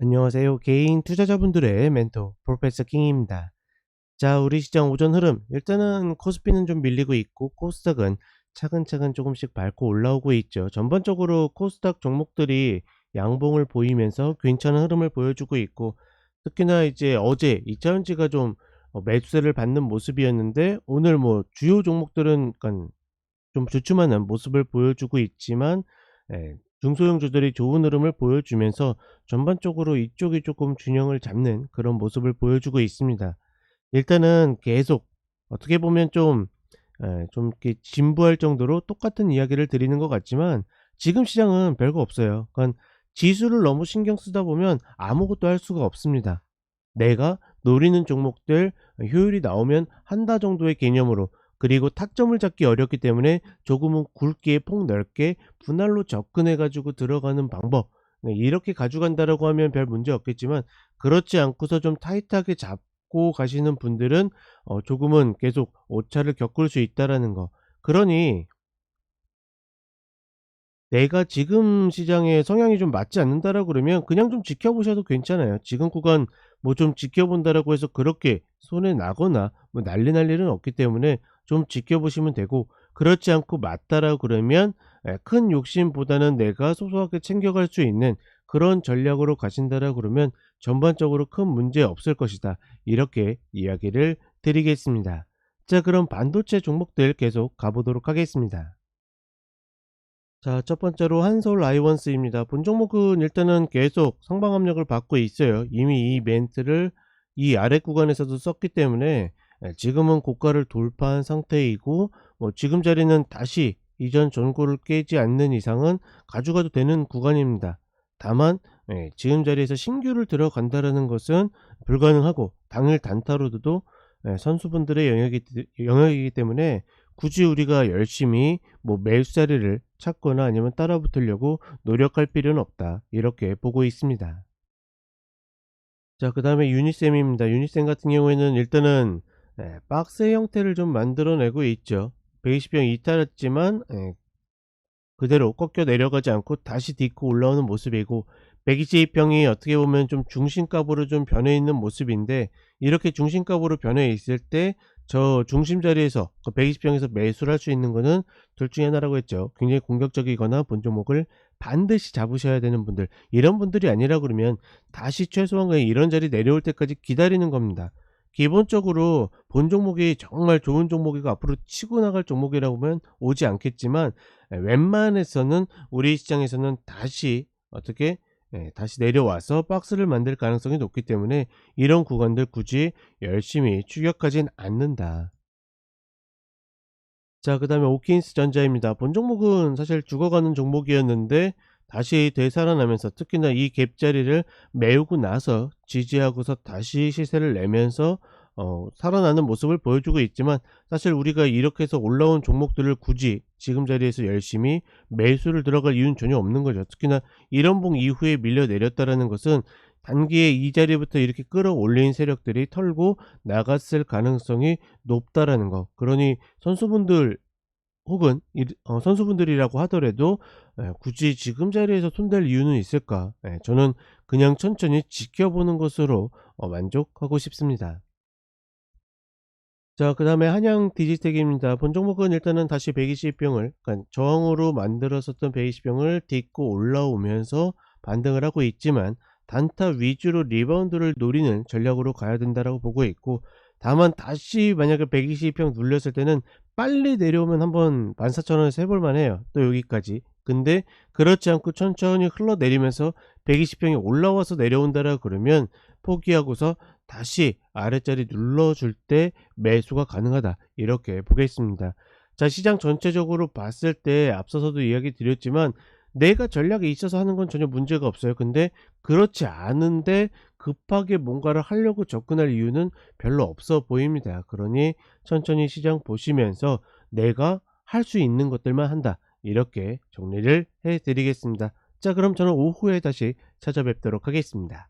안녕하세요. 개인 투자자분들의 멘토 프로페서 킹입니다. 자, 우리 시장 오전 흐름 일단은 코스피는 좀 밀리고 있고 코스닥은 차근차근 조금씩 밟고 올라오고 있죠. 전반적으로 코스닥 종목들이 양봉을 보이면서 괜찮은 흐름을 보여주고 있고, 특히나 이제 어제 2차전지가 좀 매수세를 받는 모습이었는데, 오늘 뭐 주요 종목들은 약간 좀 주춤하는 모습을 보여주고 있지만, 중소형주들이 좋은 흐름을 보여주면서 전반적으로 이쪽이 조금 균형을 잡는 그런 모습을 보여주고 있습니다. 일단은 계속 어떻게 보면 좀 이렇게 진부할 정도로 똑같은 이야기를 드리는 것 같지만, 지금 시장은 별거 없어요. 그러니까 지수를 너무 신경 쓰다 보면 아무것도 할 수가 없습니다. 내가 노리는 종목들 효율이 나오면 한다 정도의 개념으로, 그리고 타점을 잡기 어렵기 때문에 조금은 굵게 폭넓게 분할로 접근해 가지고 들어가는 방법, 이렇게 가져간다라고 하면 별 문제 없겠지만, 그렇지 않고서 좀 타이트하게 잡고 가시는 분들은 조금은 계속 오차를 겪을 수 있다라는 거. 그러니 내가 지금 시장에 성향이 좀 맞지 않는다라고 그러면 그냥 좀 지켜보셔도 괜찮아요. 지금 구간 뭐 좀 지켜본다라고 해서 그렇게 손해 나거나 뭐 난리 날 일은 없기 때문에 좀 지켜보시면 되고, 그렇지 않고 맞다라고 그러면 큰 욕심보다는 내가 소소하게 챙겨갈 수 있는 그런 전략으로 가신다라고 그러면 전반적으로 큰 문제 없을 것이다, 이렇게 이야기를 드리겠습니다. 자, 그럼 반도체 종목들 계속 가보도록 하겠습니다. 자, 첫 번째로 한솔 아이원스입니다. 본 종목은 일단은 계속 상방 압력을 받고 있어요. 이미 이 멘트를 이 아래 구간에서도 썼기 때문에 지금은 고가를 돌파한 상태이고, 뭐 지금 자리는 다시 이전 전고를 깨지 않는 이상은 가져가도 되는 구간입니다. 다만 지금 자리에서 신규를 들어간다라는 것은 불가능하고, 당일 단타로도 선수분들의 영역이기 때문에 굳이 우리가 열심히 뭐 매수 자리를 찾거나 아니면 따라 붙으려고 노력할 필요는 없다, 이렇게 보고 있습니다. 자, 그 다음에 유니셈입니다. 유니셈 같은 경우에는 일단은 박스 형태를 좀 만들어내고 있죠. 120평 이탈했지만 그대로 꺾여 내려가지 않고 다시 딛고 올라오는 모습이고, 122평이 어떻게 보면 좀 중심값으로 좀 변해 있는 모습인데, 이렇게 중심값으로 변해 있을 때 저 중심 자리에서 그 120평에서 매수를 할 수 있는 거는 둘 중에 하나라고 했죠. 굉장히 공격적이거나 본 종목을 반드시 잡으셔야 되는 분들, 이런 분들이 아니라 그러면 다시 최소한 그냥 이런 자리 내려올 때까지 기다리는 겁니다. 기본적으로 본 종목이 정말 좋은 종목이고 앞으로 치고 나갈 종목이라고 하면 오지 않겠지만, 웬만해서는 우리 시장에서는 다시 어떻게 다시 내려와서 박스를 만들 가능성이 높기 때문에 이런 구간들 굳이 열심히 추격하진 않는다. 자, 그 다음에 오킨스 전자입니다. 본 종목은 사실 죽어가는 종목이었는데 다시 되살아나면서, 특히나 이 갭자리를 메우고 나서 지지하고서 다시 시세를 내면서 살아나는 모습을 보여주고 있지만, 사실 우리가 이렇게 해서 올라온 종목들을 굳이 지금 자리에서 열심히 매수를 들어갈 이유는 전혀 없는 거죠. 특히나 이런 봉 이후에 밀려 내렸다라는 것은 단기에 이 자리부터 이렇게 끌어올린 세력들이 털고 나갔을 가능성이 높다라는 거. 그러니 선수분들 혹은 선수분들이라고 하더라도 굳이 지금 자리에서 손댈 이유는 있을까? 저는 그냥 천천히 지켜보는 것으로 만족하고 싶습니다. 자, 그 다음에 한양 디지텍입니다. 본 종목은 일단은 다시 120병을, 그러니까 저항으로 만들었었던 120병을 딛고 올라오면서 반등을 하고 있지만, 단타 위주로 리바운드를 노리는 전략으로 가야 된다라고 보고 있고, 다만 다시 만약에 120평 눌렸을 때는 빨리 내려오면 한번 14,000원에서 해볼 만해요. 또 여기까지. 근데 그렇지 않고 천천히 흘러내리면서 120평이 올라와서 내려온다라 그러면 포기하고서 다시 아래자리 눌러줄 때 매수가 가능하다, 이렇게 보겠습니다. 자, 시장 전체적으로 봤을 때 앞서서도 이야기 드렸지만 내가 전략이 있어서 하는 건 전혀 문제가 없어요. 근데 그렇지 않은데 급하게 뭔가를 하려고 접근할 이유는 별로 없어 보입니다. 그러니 천천히 시장 보시면서 내가 할 수 있는 것들만 한다, 이렇게 정리를 해 드리겠습니다. 자, 그럼 저는 오후에 다시 찾아뵙도록 하겠습니다.